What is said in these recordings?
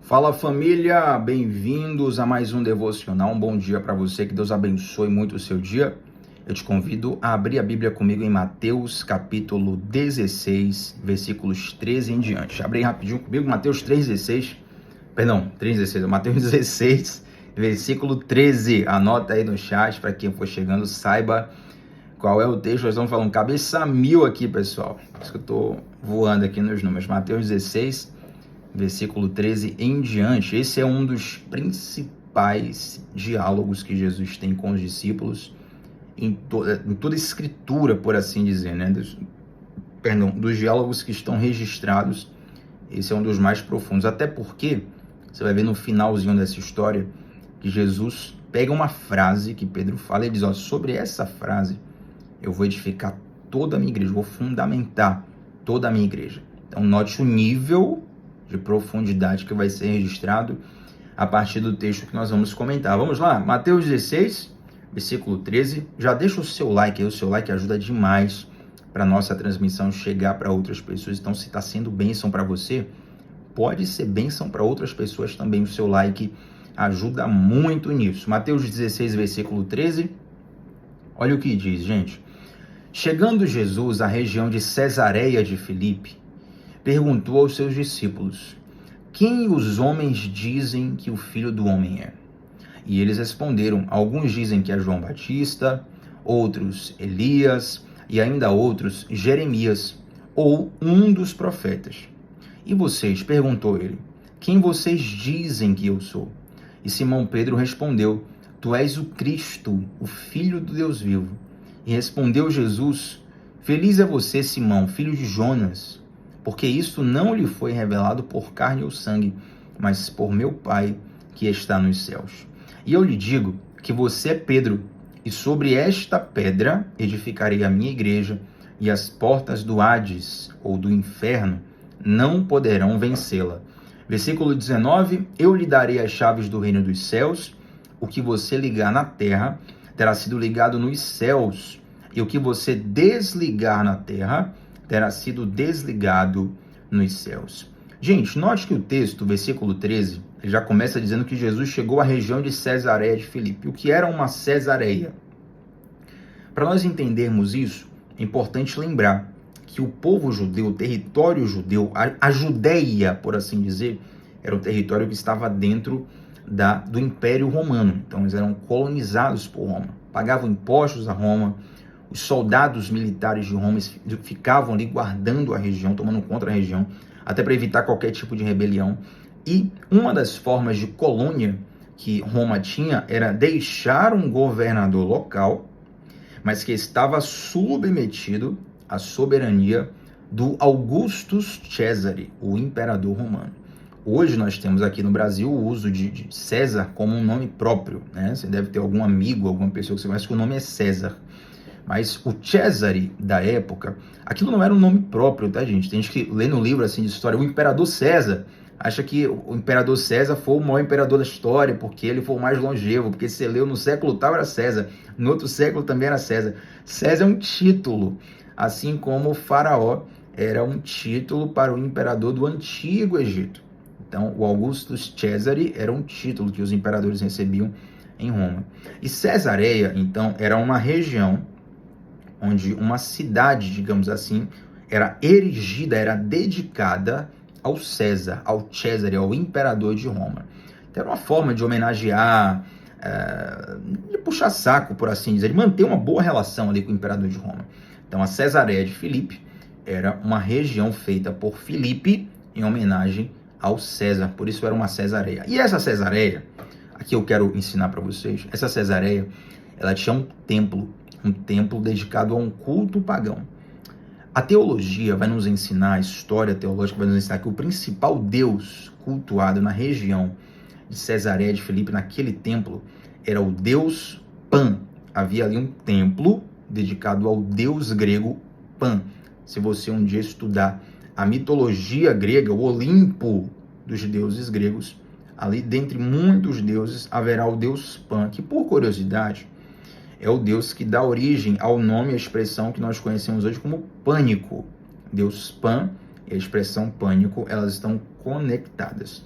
Fala família, bem-vindos a mais um devocional. Um bom dia para você, que Deus abençoe muito o seu dia. Eu te convido a abrir a Bíblia comigo em Mateus capítulo 16, versículos 13 em diante. Abre aí rapidinho comigo, Mateus 3,16, Mateus 16, versículo 13. Anota aí no chat para quem for chegando, saiba qual é o texto. Nós estamos falando cabeça mil aqui, pessoal. Por isso que eu estou voando aqui nos números. Mateus 16, versículo 13 em diante. Esse é um dos principais diálogos que Jesus tem com os discípulos em toda a escritura, por assim dizer, né? Dos diálogos que estão registrados, esse é um dos mais profundos. Até porque, você vai ver no finalzinho dessa história, que Jesus pega uma frase que Pedro fala e diz, sobre essa frase eu vou edificar toda a minha igreja, vou fundamentar toda a minha igreja. Então note o nível de profundidade que vai ser registrado a partir do texto que nós vamos comentar. Vamos lá, Mateus 16, versículo 13. Já deixa o seu like aí, o seu like ajuda demais para a nossa transmissão chegar para outras pessoas. Então, se está sendo bênção para você, pode ser bênção para outras pessoas também. O seu like ajuda muito nisso. Mateus 16, versículo 13. Olha o que diz, gente. Chegando Jesus à região de Cesareia de Filipe, perguntou aos seus discípulos, quem os homens dizem que o Filho do Homem é? E eles responderam, alguns dizem que é João Batista, outros Elias, e ainda outros Jeremias, ou um dos profetas. E vocês, perguntou ele, quem vocês dizem que eu sou? E Simão Pedro respondeu, tu és o Cristo, o Filho do Deus vivo. E respondeu Jesus, feliz é você, Simão, filho de Jonas, porque isto não lhe foi revelado por carne ou sangue, mas por meu Pai que está nos céus. E eu lhe digo que você é Pedro, e sobre esta pedra edificarei a minha igreja, e as portas do Hades, ou do inferno, não poderão vencê-la. Versículo 19, eu lhe darei as chaves do reino dos céus, o que você ligar na terra terá sido ligado nos céus, e o que você desligar na terra terá sido desligado nos céus. Gente, note que o texto, versículo 13, ele já começa dizendo que Jesus chegou à região de Cesareia de Filipe. O que era uma Cesareia? Para nós entendermos isso, é importante lembrar que o povo judeu, o território judeu, a Judéia, por assim dizer, era um território que estava dentro do Império Romano. Então, eles eram colonizados por Roma, pagavam impostos a Roma. Os soldados militares de Roma ficavam ali guardando a região, tomando conta da região, até para evitar qualquer tipo de rebelião. E uma das formas de colônia que Roma tinha era deixar um governador local, mas que estava submetido à soberania do Augustus Cesare, o imperador romano. Hoje nós temos aqui no Brasil o uso de César como um nome próprio, né? Você deve ter algum amigo, alguma pessoa que você conhece que o nome é César. Mas o Cesare da época, aquilo não era um nome próprio, tá, gente? Tem gente que lê no livro assim de história, o imperador César, acha que o imperador César foi o maior imperador da história, porque ele foi o mais longevo, porque se leu no século tal era César, no outro século também era César. César é um título, assim como o faraó era um título para o imperador do Antigo Egito. Então, o Augustus Cesare era um título que os imperadores recebiam em Roma. E Cesareia, então, era uma região onde uma cidade, digamos assim, era erigida, era dedicada ao César, ao Cesare, ao imperador de Roma. Então, era uma forma de homenagear, de puxar saco, por assim dizer, de manter uma boa relação ali com o imperador de Roma. Então, a Cesareia de Filipe era uma região feita por Filipe em homenagem ao César, por isso era uma Cesareia. E essa Cesareia, aqui eu quero ensinar para vocês, essa Cesareia, ela tinha um templo dedicado a um culto pagão. A teologia vai nos ensinar, a história teológica vai nos ensinar que o principal deus cultuado na região de Cesareia de Filipe, naquele templo, era o deus Pan. Havia ali um templo dedicado ao deus grego Pan. Se você um dia estudar a mitologia grega, o Olimpo dos deuses gregos, ali dentre muitos deuses haverá o deus Pan, que por curiosidade é o Deus que dá origem ao nome e à expressão que nós conhecemos hoje como pânico. Deus Pan e a expressão pânico, elas estão conectadas.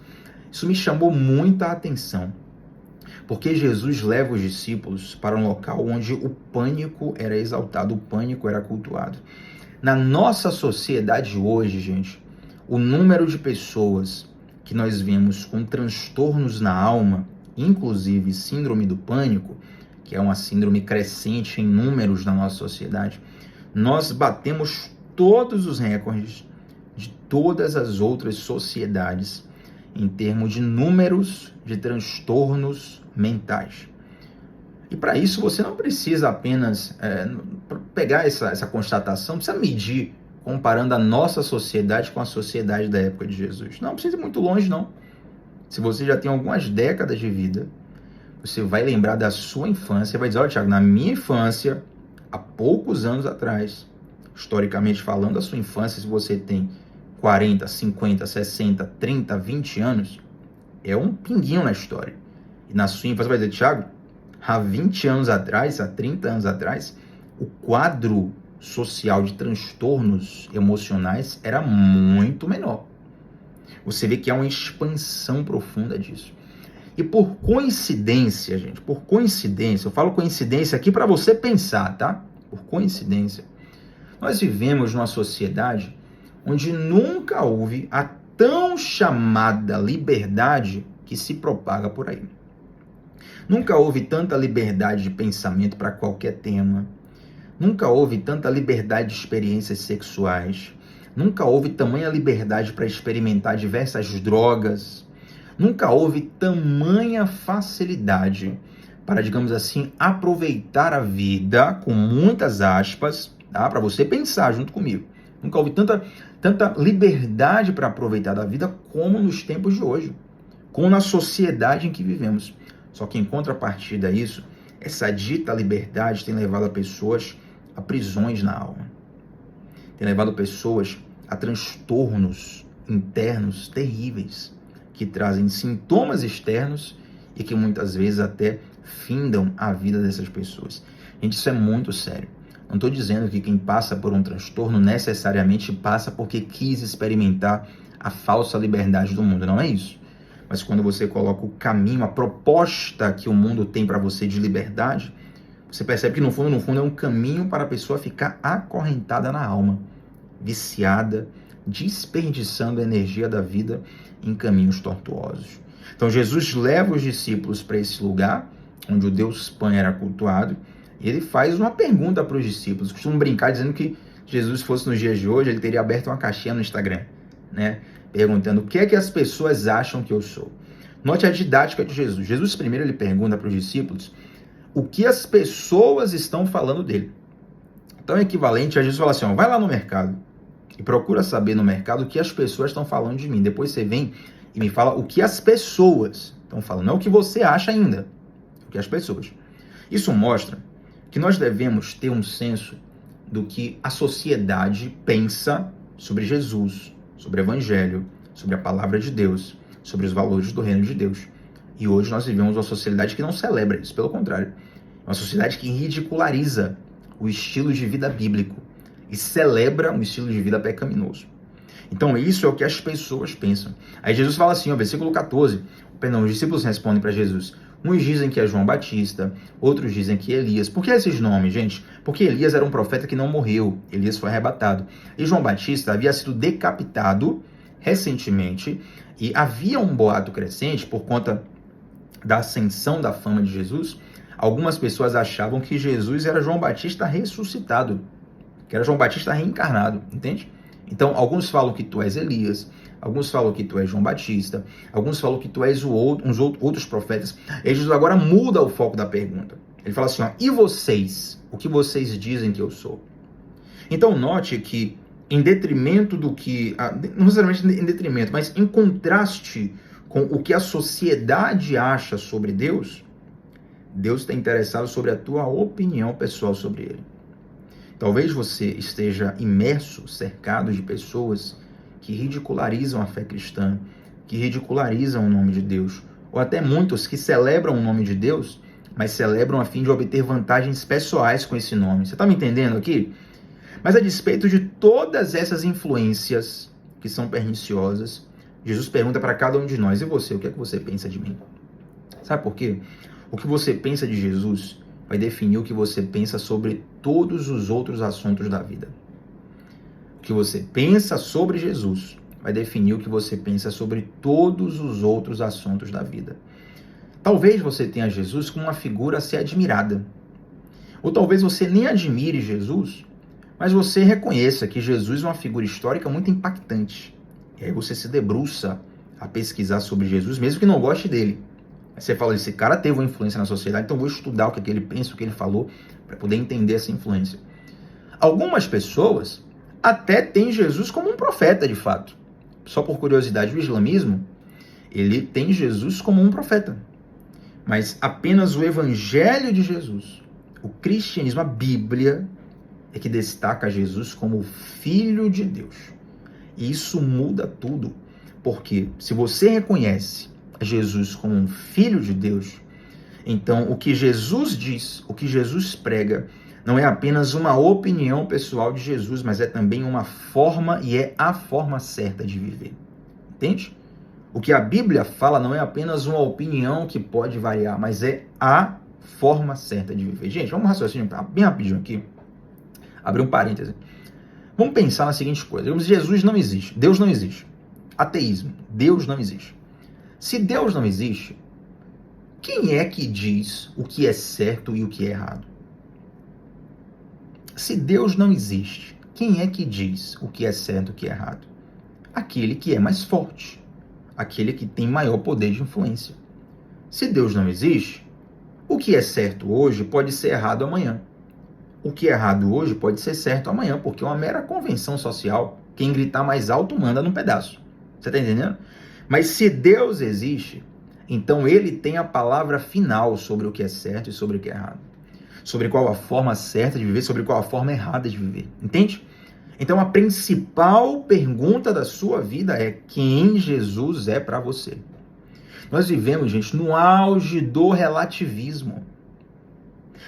Isso me chamou muita atenção, porque Jesus leva os discípulos para um local onde o pânico era exaltado, o pânico era cultuado. Na nossa sociedade hoje, gente, o número de pessoas que nós vemos com transtornos na alma, inclusive síndrome do pânico, que é uma síndrome crescente em números na nossa sociedade, nós batemos todos os recordes de todas as outras sociedades em termos de números de transtornos mentais. E para isso você não precisa apenas pegar essa constatação, precisa medir comparando a nossa sociedade com a sociedade da época de Jesus. Não precisa ir muito longe, não. Se você já tem algumas décadas de vida, você vai lembrar da sua infância e vai dizer, olha, Thiago, na minha infância, há poucos anos atrás, historicamente falando, a sua infância, se você tem 40, 50, 60, 30, 20 anos, é um pinguinho na história. E na sua infância vai dizer, Thiago, há 20 anos atrás, há 30 anos atrás, o quadro social de transtornos emocionais era muito menor. Você vê que há uma expansão profunda disso. E por coincidência, gente, eu falo coincidência aqui para você pensar, tá? Por coincidência, nós vivemos numa sociedade onde nunca houve a tão chamada liberdade que se propaga por aí. Nunca houve tanta liberdade de pensamento para qualquer tema. Nunca houve tanta liberdade de experiências sexuais. Nunca houve tamanha liberdade para experimentar diversas drogas. Nunca houve tamanha facilidade para, digamos assim, aproveitar a vida, com muitas aspas, tá? Para você pensar junto comigo. Nunca houve tanta liberdade para aproveitar da vida como nos tempos de hoje, como na sociedade em que vivemos. Só que em contrapartida a isso, essa dita liberdade tem levado a pessoas a prisões na alma. Tem levado pessoas a transtornos internos terríveis, que trazem sintomas externos e que muitas vezes até findam a vida dessas pessoas. Gente, isso é muito sério. Não estou dizendo que quem passa por um transtorno necessariamente passa porque quis experimentar a falsa liberdade do mundo. Não é isso. Mas quando você coloca o caminho, a proposta que o mundo tem para você de liberdade, você percebe que no fundo é um caminho para a pessoa ficar acorrentada na alma, viciada, desperdiçando a energia da vida em caminhos tortuosos. Então Jesus leva os discípulos para esse lugar, onde o Deus Pan era cultuado, e ele faz uma pergunta para os discípulos. Costumam brincar dizendo que Jesus fosse nos dias de hoje, ele teria aberto uma caixinha no Instagram, né? Perguntando o que é que as pessoas acham que eu sou. Note a didática de Jesus. Jesus primeiro ele pergunta para os discípulos o que as pessoas estão falando dele. Então é equivalente a Jesus falar assim, ó, vai lá no mercado e procura saber no mercado o que as pessoas estão falando de mim. Depois você vem e me fala o que as pessoas estão falando. Não é o que você acha ainda, o que as pessoas. Isso mostra que nós devemos ter um senso do que a sociedade pensa sobre Jesus, sobre o Evangelho, sobre a Palavra de Deus, sobre os valores do Reino de Deus. E hoje nós vivemos uma sociedade que não celebra isso, pelo contrário. É uma sociedade que ridiculariza o estilo de vida bíblico e celebra um estilo de vida pecaminoso. Então isso é o que as pessoas pensam. Aí Jesus fala assim, ó, versículo 14, os discípulos respondem para Jesus, uns dizem que é João Batista, outros dizem que é Elias. Por que esses nomes, gente? Porque Elias era um profeta que não morreu, Elias foi arrebatado. E João Batista havia sido decapitado recentemente e havia um boato crescente por conta da ascensão da fama de Jesus. Algumas pessoas achavam que Jesus era João Batista ressuscitado, que era João Batista reencarnado, entende? Então, alguns falam que tu és Elias, alguns falam que tu és João Batista, alguns falam que tu és outros profetas. E Jesus agora muda o foco da pergunta. Ele fala assim, ó, e vocês? O que vocês dizem que eu sou? Então, note que, em detrimento do que... Não necessariamente em detrimento, mas em contraste com o que a sociedade acha sobre Deus, Deus está interessado sobre a tua opinião pessoal sobre Ele. Talvez você esteja imerso, cercado de pessoas que ridicularizam a fé cristã, que ridicularizam o nome de Deus, ou até muitos que celebram o nome de Deus, mas celebram a fim de obter vantagens pessoais com esse nome. Você está me entendendo aqui? Mas a despeito de todas essas influências que são perniciosas, Jesus pergunta para cada um de nós: e você, o que é que você pensa de mim? Sabe por quê? O que você pensa de Jesus vai definir o que você pensa sobre todos os outros assuntos da vida. O que você pensa sobre Jesus vai definir o que você pensa sobre todos os outros assuntos da vida. Talvez você tenha Jesus como uma figura a ser admirada. Ou talvez você nem admire Jesus, mas você reconheça que Jesus é uma figura histórica muito impactante. E aí você se debruça a pesquisar sobre Jesus, mesmo que não goste dele. Aí você fala, esse cara teve uma influência na sociedade, então vou estudar o que ele pensa, o que ele falou, para poder entender essa influência. Algumas pessoas até têm Jesus como um profeta, de fato. Só por curiosidade, o islamismo, ele tem Jesus como um profeta. Mas apenas o evangelho de Jesus, o cristianismo, a Bíblia, é que destaca Jesus como o Filho de Deus. E isso muda tudo, porque se você reconhece Jesus como um Filho de Deus, então o que Jesus diz, o que Jesus prega, não é apenas uma opinião pessoal de Jesus, mas é também uma forma e é a forma certa de viver. Entende? O que a Bíblia fala não é apenas uma opinião que pode variar, mas é a forma certa de viver. Gente, vamos raciocinar bem rapidinho aqui. Abrir um parêntese. Vamos pensar na seguinte coisa. Jesus não existe. Deus não existe. Ateísmo. Deus não existe. Se Deus não existe, quem é que diz o que é certo e o que é errado? Se Deus não existe, quem é que diz o que é certo e o que é errado? Aquele que é mais forte. Aquele que tem maior poder de influência. Se Deus não existe, o que é certo hoje pode ser errado amanhã. O que é errado hoje pode ser certo amanhã, porque é uma mera convenção social. Quem gritar mais alto manda num pedaço. Você está entendendo? Mas se Deus existe, então ele tem a palavra final sobre o que é certo e sobre o que é errado. Sobre qual a forma certa de viver, sobre qual a forma errada de viver. Entende? Então a principal pergunta da sua vida é quem Jesus é para você. Nós vivemos, gente, no auge do relativismo.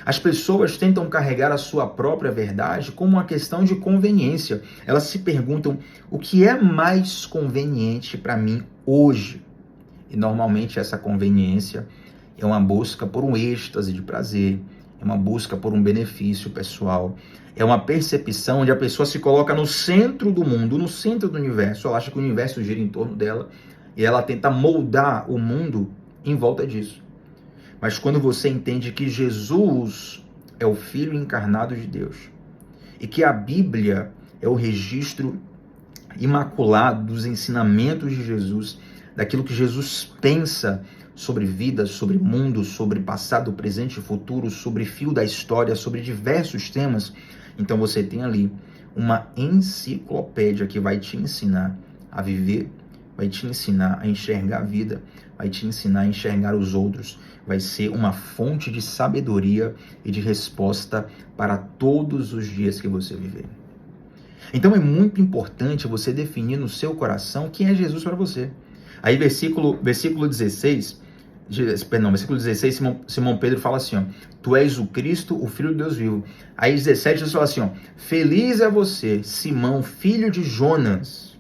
As pessoas tentam carregar a sua própria verdade como uma questão de conveniência. Elas se perguntam o que é mais conveniente para mim hoje. E normalmente essa conveniência é uma busca por um êxtase de prazer, é uma busca por um benefício pessoal, é uma percepção onde a pessoa se coloca no centro do mundo, no centro do universo. Ela acha que o universo gira em torno dela e ela tenta moldar o mundo em volta disso. Mas quando você entende que Jesus é o Filho encarnado de Deus e que a Bíblia é o registro imaculado dos ensinamentos de Jesus, daquilo que Jesus pensa sobre vida, sobre mundo, sobre passado, presente e futuro, sobre fio da história, sobre diversos temas, então você tem ali uma enciclopédia que vai te ensinar a viver, vai te ensinar a enxergar a vida, vai te ensinar a enxergar os outros, vai ser uma fonte de sabedoria e de resposta para todos os dias que você viver. Então é muito importante você definir no seu coração quem é Jesus para você. Aí versículo 16, Simão Pedro fala assim, ó, tu és o Cristo, o Filho de Deus vivo. Aí 17, Jesus fala assim, ó, feliz é você, Simão, filho de Jonas.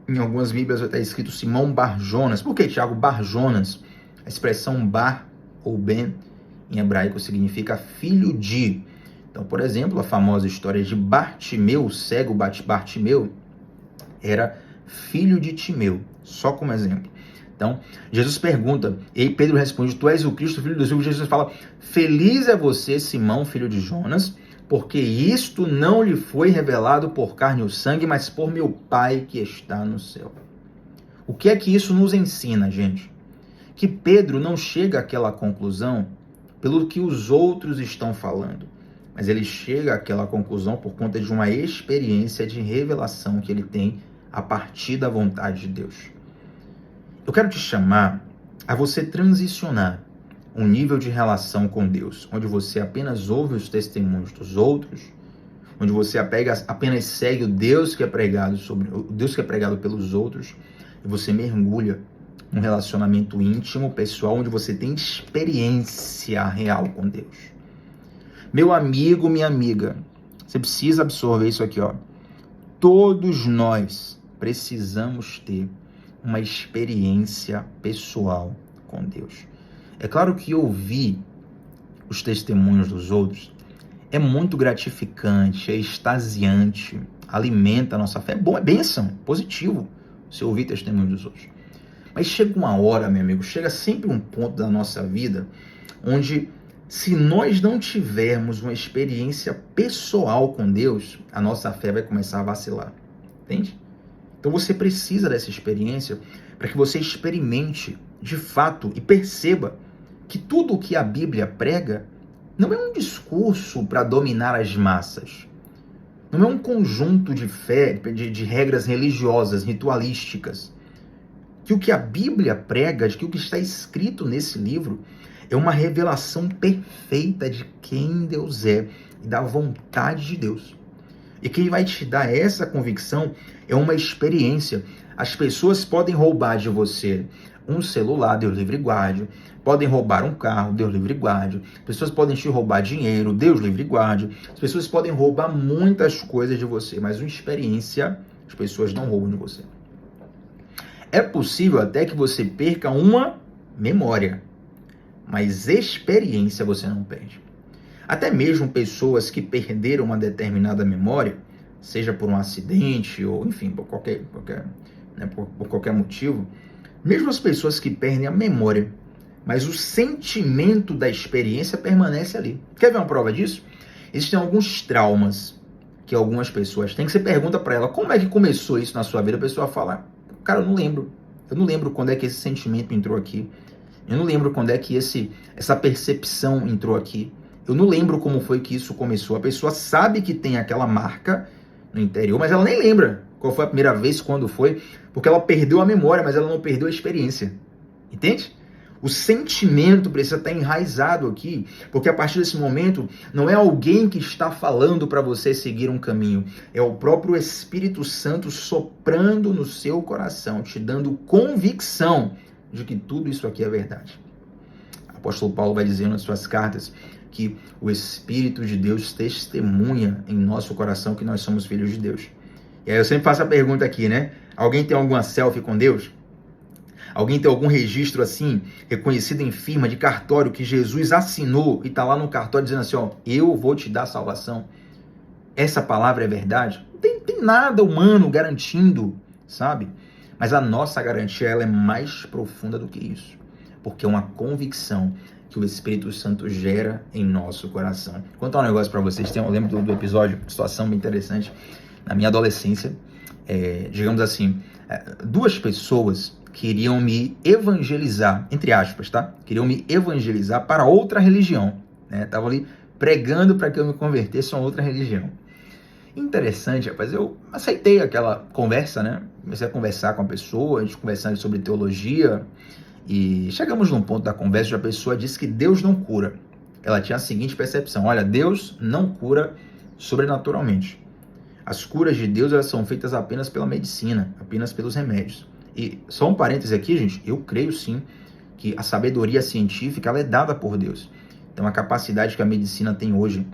Em algumas Bíblias vai estar escrito Simão Bar-Jonas. Por que, Tiago, Bar-Jonas? A expressão Bar ou Ben em hebraico significa filho de. Então, por exemplo, a famosa história de Bartimeu, o cego Bartimeu, era filho de Timeu, só como exemplo. Então, Jesus pergunta, e Pedro responde, tu és o Cristo, filho de Deus. Jesus fala, feliz é você, Simão, filho de Jonas, porque isto não lhe foi revelado por carne ou sangue, mas por meu Pai que está no céu. O que é que isso nos ensina, gente? Que Pedro não chega àquela conclusão pelo que os outros estão falando, mas ele chega àquela conclusão por conta de uma experiência de revelação que ele tem a partir da vontade de Deus. Eu quero te chamar a você transicionar um nível de relação com Deus, onde você apenas ouve os testemunhos dos outros, onde você apenas segue o Deus que é pregado pelos outros, e você mergulha num relacionamento íntimo, pessoal, onde você tem experiência real com Deus. Meu amigo, minha amiga, você precisa absorver isso aqui, ó. Todos nós precisamos ter uma experiência pessoal com Deus. É claro que ouvir os testemunhos dos outros é muito gratificante, é extasiante, alimenta a nossa fé. É bom, é bênção, positivo, se ouvir testemunhos dos outros. Mas chega uma hora, meu amigo, chega sempre um ponto da nossa vida onde, se nós não tivermos uma experiência pessoal com Deus, a nossa fé vai começar a vacilar. Entende? Então você precisa dessa experiência para que você experimente de fato e perceba que tudo o que a Bíblia prega não é um discurso para dominar as massas. Não é um conjunto de fé, de regras religiosas, ritualísticas. Que o que a Bíblia prega, de que o que está escrito nesse livro, é uma revelação perfeita de quem Deus é e da vontade de Deus. E quem vai te dar essa convicção é uma experiência. As pessoas podem roubar de você um celular, Deus livre e guarde. Podem roubar um carro, Deus livre e guarde. As pessoas podem te roubar dinheiro, Deus livre e guarde. As pessoas podem roubar muitas coisas de você, mas uma experiência, as pessoas não roubam de você. É possível até que você perca uma memória, mas experiência você não perde. Até mesmo pessoas que perderam uma determinada memória, seja por um acidente ou, enfim, por qualquer motivo, mesmo as pessoas que perdem a memória, mas o sentimento da experiência permanece ali. Quer ver uma prova disso? Existem alguns traumas que algumas pessoas têm, que você pergunta para ela, como é que começou isso na sua vida? A pessoa fala, cara, eu não lembro. Eu não lembro quando é que esse sentimento entrou aqui. Eu não lembro quando é que essa percepção entrou aqui. Eu não lembro como foi que isso começou. A pessoa sabe que tem aquela marca no interior, mas ela nem lembra qual foi a primeira vez, quando foi, porque ela perdeu a memória, mas ela não perdeu a experiência. Entende? O sentimento precisa estar enraizado aqui, porque a partir desse momento não é alguém que está falando para você seguir um caminho, é o próprio Espírito Santo soprando no seu coração, te dando convicção de que tudo isso aqui é verdade. O apóstolo Paulo vai dizer nas suas cartas que o Espírito de Deus testemunha em nosso coração que nós somos filhos de Deus. E aí eu sempre faço a pergunta aqui, né? Alguém tem alguma selfie com Deus? Alguém tem algum registro assim, reconhecido em firma, de cartório, que Jesus assinou e está lá no cartório dizendo assim, ó, eu vou te dar salvação? Essa palavra é verdade? Não tem nada humano garantindo, sabe? Mas a nossa garantia, ela é mais profunda do que isso. Porque é uma convicção que o Espírito Santo gera em nosso coração. Vou contar um negócio para vocês. Eu lembro do episódio, situação bem interessante. Na minha adolescência, digamos assim, duas pessoas queriam me evangelizar, entre aspas, tá? Queriam me evangelizar para outra religião, né? Estavam ali pregando para que eu me convertesse a outra religião. Interessante, rapaz, eu aceitei aquela conversa, né? Comecei a conversar com a pessoa, a gente conversando sobre teologia, e chegamos num ponto da conversa onde a pessoa disse que Deus não cura. Ela tinha a seguinte percepção, olha, Deus não cura sobrenaturalmente. As curas de Deus, elas são feitas apenas pela medicina, apenas pelos remédios. E só um parêntese aqui, gente, eu creio sim que a sabedoria científica, ela é dada por Deus. Então a capacidade que a medicina tem hoje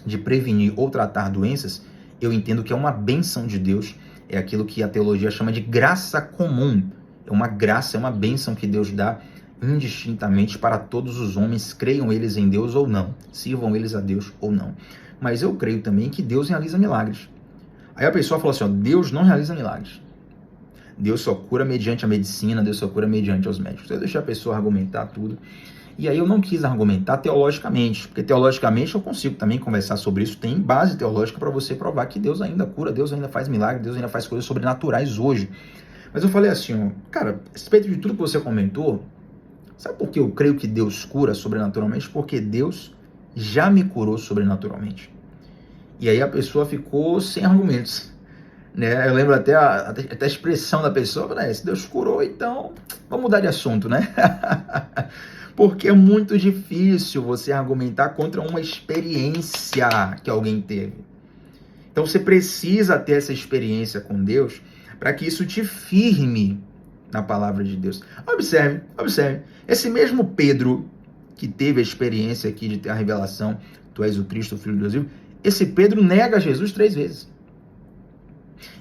de prevenir ou tratar doenças, eu entendo que é uma bênção de Deus, é aquilo que a teologia chama de graça comum. É uma graça, é uma bênção que Deus dá indistintamente para todos os homens, creiam eles em Deus ou não, sirvam eles a Deus ou não. Mas eu creio também que Deus realiza milagres. Aí a pessoa falou assim, ó, Deus não realiza milagres. Deus só cura mediante a medicina, Deus só cura mediante os médicos. Eu deixei a pessoa argumentar tudo. E aí eu não quis argumentar teologicamente, porque teologicamente eu consigo também conversar sobre isso. Tem base teológica para você provar que Deus ainda cura, Deus ainda faz milagre, Deus ainda faz coisas sobrenaturais hoje. Mas eu falei assim, ó, cara, a respeito de tudo que você comentou, sabe por que eu creio que Deus cura sobrenaturalmente? Porque Deus já me curou sobrenaturalmente. E aí a pessoa ficou sem argumentos. Né? Eu lembro até a expressão da pessoa, né? Se Deus curou, então vamos mudar de assunto, né? Porque é muito difícil você argumentar contra uma experiência que alguém teve. Então você precisa ter essa experiência com Deus para que isso te firme na palavra de Deus. Observe. Esse mesmo Pedro que teve a experiência aqui de ter a revelação, tu és o Cristo, o Filho de Deus vivo, esse Pedro nega Jesus 3 vezes.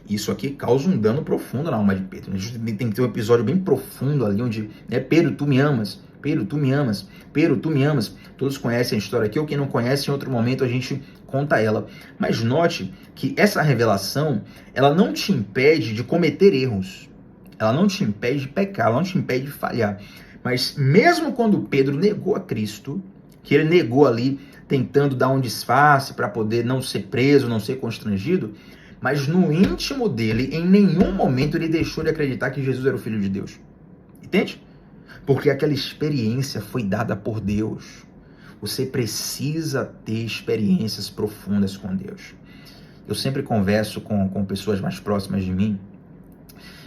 Isso aqui causa um dano profundo na alma de Pedro. A gente tem que ter um episódio bem profundo ali, onde, né, Pedro, tu me amas, Pedro, tu me amas, Pedro, tu me amas. Todos conhecem a história aqui, ou quem não conhece, em outro momento a gente conta ela. Mas note que essa revelação, ela não te impede de cometer erros. Ela não te impede de pecar, ela não te impede de falhar. Mas mesmo quando Pedro negou a Cristo, que ele negou ali, tentando dar um disfarce para poder não ser preso, não ser constrangido, mas no íntimo dele, em nenhum momento ele deixou de acreditar que Jesus era o Filho de Deus. Entende? Porque aquela experiência foi dada por Deus. Você precisa ter experiências profundas com Deus. Eu sempre converso com pessoas mais próximas de mim,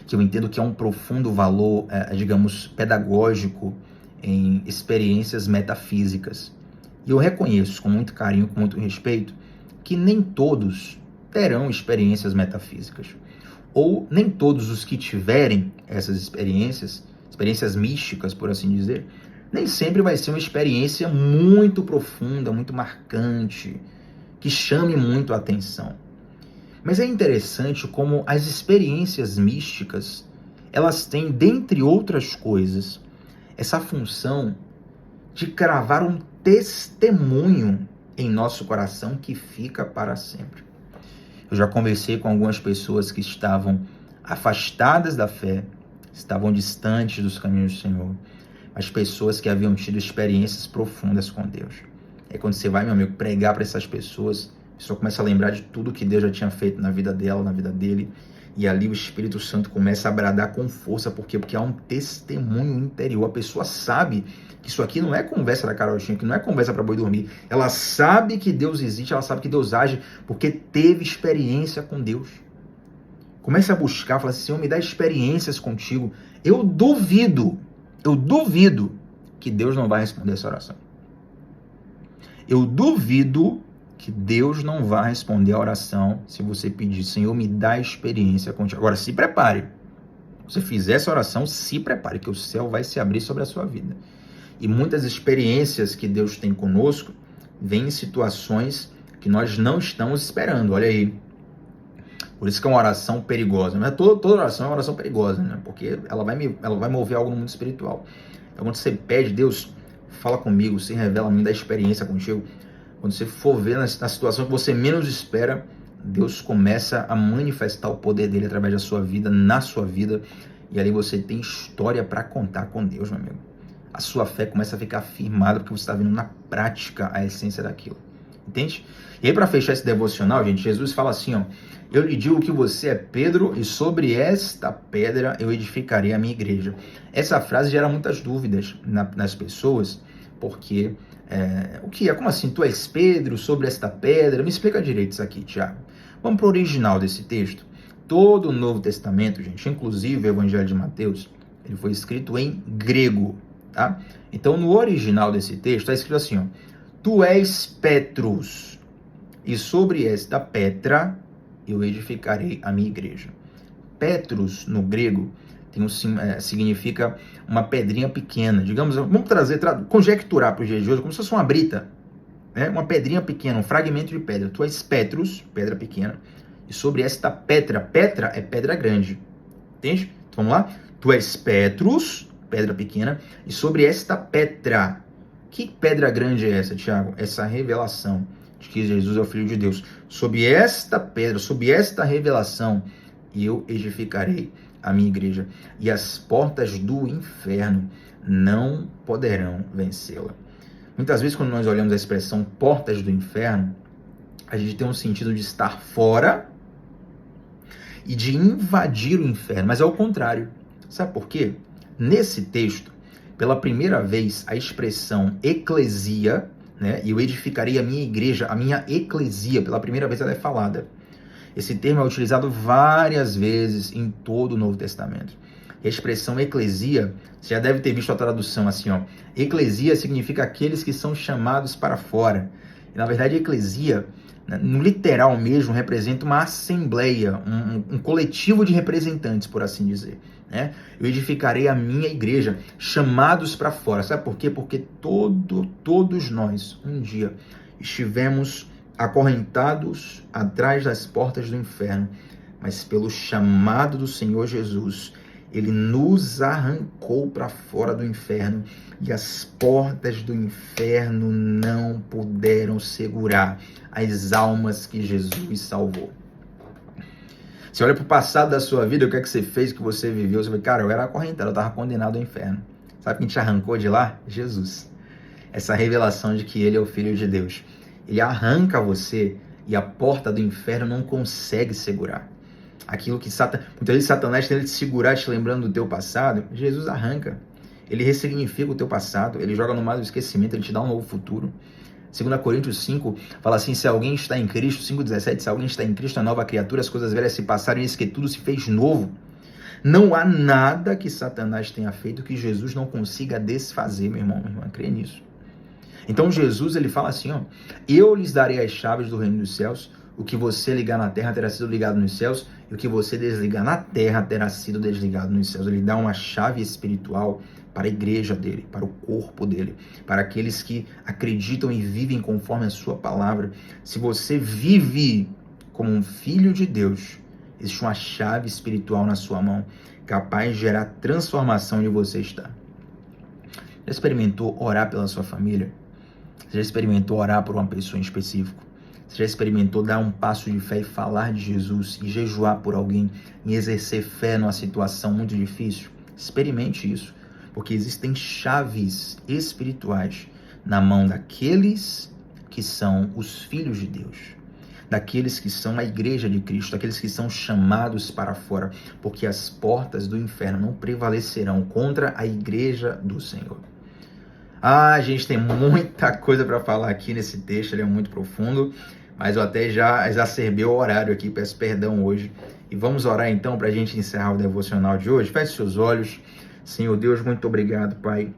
que eu entendo que é um profundo valor, digamos, pedagógico em experiências metafísicas. E eu reconheço com muito carinho, com muito respeito, que nem todos terão experiências metafísicas. Ou nem todos os que tiverem essas experiências místicas, por assim dizer, nem sempre vai ser uma experiência muito profunda, muito marcante, que chame muito a atenção. Mas é interessante como as experiências místicas, elas têm, dentre outras coisas, essa função de cravar um testemunho em nosso coração que fica para sempre. Eu já conversei com algumas pessoas que estavam afastadas da fé, estavam distantes dos caminhos do Senhor, mas pessoas que haviam tido experiências profundas com Deus. É quando você vai, meu amigo, pregar para essas pessoas, a pessoa começa a lembrar de tudo que Deus já tinha feito na vida dela, na vida dele, e ali o Espírito Santo começa a bradar com força. Por quê? Porque há um testemunho interior. A pessoa sabe que isso aqui não é conversa da carochinha, que não é conversa para boi dormir. Ela sabe que Deus existe, ela sabe que Deus age, porque teve experiência com Deus. Comece a buscar, fala assim: Senhor, me dá experiências contigo. Eu duvido que Deus não vai responder essa oração. Eu duvido que Deus não vai responder a oração se você pedir: Senhor, me dá experiência contigo. Agora, se prepare. Se você fizer essa oração, se prepare, que o céu vai se abrir sobre a sua vida. E muitas experiências que Deus tem conosco vêm em situações que nós não estamos esperando. Olha aí. Por isso que é uma oração perigosa. Não é toda oração é uma oração perigosa, né? Porque ela vai mover algo no mundo espiritual. Então, quando você pede: Deus, fala comigo, se revela a mim, dá experiência contigo. Quando você for ver na situação que você menos espera, Deus começa a manifestar o poder dele através da sua vida, na sua vida. E ali você tem história para contar com Deus, meu amigo. A sua fé começa a ficar firmada porque você está vendo na prática a essência daquilo. Entende? E aí, para fechar esse devocional, gente, Jesus fala assim, ó: eu lhe digo que você é Pedro, e sobre esta pedra eu edificarei a minha igreja. Essa frase gera muitas dúvidas nas pessoas, porque o que é? Como assim? Tu és Pedro, sobre esta pedra? Me explica direito isso aqui, Tiago. Vamos para o original desse texto. Todo o Novo Testamento, gente, inclusive o Evangelho de Mateus, ele foi escrito em grego, tá? Então, no original desse texto, está escrito assim, ó: tu és Petrus, e sobre esta pedra eu edificarei a minha igreja. Petrus, no grego, significa uma pedrinha pequena. Digamos, vamos conjecturar para os dias de hoje, como se fosse uma brita, né? Uma pedrinha pequena, um fragmento de pedra. Tu és Petrus, pedra pequena, e sobre esta pedra é pedra grande. Entende? Então, vamos lá? Tu és Petrus, pedra pequena, e sobre esta pedra. Que pedra grande é essa, Tiago? Essa revelação de que Jesus é o Filho de Deus. Sob esta pedra, sob esta revelação, eu edificarei a minha igreja, e as portas do inferno não poderão vencê-la. Muitas vezes, quando nós olhamos a expressão portas do inferno, a gente tem um sentido de estar fora e de invadir o inferno, mas é o contrário. Sabe por quê? Nesse texto, pela primeira vez, a expressão eclesia, né, e eu edificarei a minha igreja, a minha eclesia, pela primeira vez ela é falada. Esse termo é utilizado várias vezes em todo o Novo Testamento. E a expressão eclesia, você já deve ter visto a tradução assim, ó: eclesia significa aqueles que são chamados para fora. E, na verdade, eclesia, no literal mesmo, representa uma assembleia, um coletivo de representantes, por assim dizer, né? Eu edificarei a minha igreja, chamados para fora. Sabe por quê? Porque todos nós, um dia, estivemos acorrentados atrás das portas do inferno, mas pelo chamado do Senhor Jesus, ele nos arrancou para fora do inferno e as portas do inferno não puderam segurar as almas que Jesus salvou. Você olha para o passado da sua vida, o que é que você fez, o que você viveu, você vê, cara, eu era acorrentado, eu estava condenado ao inferno. Sabe quem te arrancou de lá? Jesus. Essa revelação de que ele é o Filho de Deus. Ele arranca você e a porta do inferno não consegue segurar. Aquilo que muitas vezes Satanás tenta te segurar, te lembrando do teu passado, Jesus arranca. Ele ressignifica o teu passado, ele joga no mar do esquecimento, ele te dá um novo futuro. 2 Coríntios 5 fala assim, se alguém está em Cristo, 5,17, se alguém está em Cristo, a nova criatura, as coisas velhas se passaram e eis que tudo se fez novo. Não há nada que Satanás tenha feito que Jesus não consiga desfazer, meu irmão, minha irmã, crê nisso. Então Jesus, ele fala assim, ó, eu lhes darei as chaves do reino dos céus, o que você ligar na terra terá sido ligado nos céus, e o que você desligar na terra terá sido desligado nos céus. Ele dá uma chave espiritual para a igreja dele, para o corpo dele, para aqueles que acreditam e vivem conforme a sua palavra. Se você vive como um filho de Deus, existe uma chave espiritual na sua mão, capaz de gerar transformação onde você está. Já experimentou orar pela sua família? Você já experimentou orar por uma pessoa em específico? Você já experimentou dar um passo de fé e falar de Jesus e jejuar por alguém e exercer fé numa situação muito difícil? Experimente isso, porque existem chaves espirituais na mão daqueles que são os filhos de Deus, daqueles que são a igreja de Cristo, daqueles que são chamados para fora, porque as portas do inferno não prevalecerão contra a igreja do Senhor. A gente tem muita coisa para falar aqui nesse texto, ele é muito profundo, mas eu até já exacerbei o horário aqui, peço perdão hoje. E vamos orar então para a gente encerrar o devocional de hoje. Feche seus olhos. Senhor Deus, muito obrigado, Pai,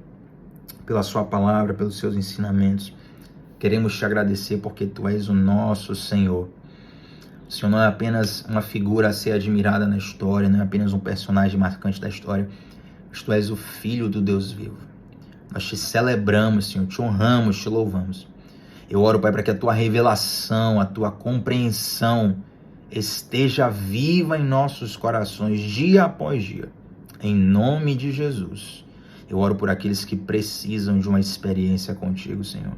pela sua palavra, pelos seus ensinamentos. Queremos te agradecer porque tu és o nosso Senhor. O Senhor não é apenas uma figura a ser admirada na história, não é apenas um personagem marcante da história, mas tu és o Filho do Deus vivo. Nós te celebramos, Senhor, te honramos, te louvamos. Eu oro, Pai, para que a tua revelação, a tua compreensão esteja viva em nossos corações dia após dia. Em nome de Jesus. Eu oro por aqueles que precisam de uma experiência contigo, Senhor.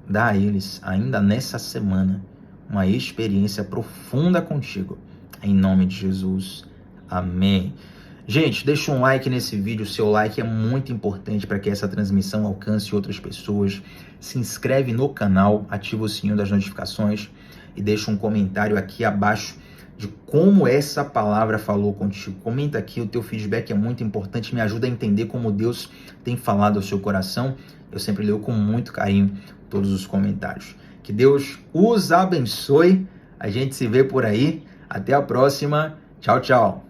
Dá a eles, ainda nessa semana, uma experiência profunda contigo. Em nome de Jesus. Amém. Gente, deixa um like nesse vídeo, o seu like é muito importante para que essa transmissão alcance outras pessoas. Se inscreve no canal, ativa o sininho das notificações e deixa um comentário aqui abaixo de como essa palavra falou contigo. Comenta aqui, o teu feedback é muito importante, me ajuda a entender como Deus tem falado ao seu coração. Eu sempre leio com muito carinho todos os comentários. Que Deus os abençoe, a gente se vê por aí, até a próxima, tchau, tchau.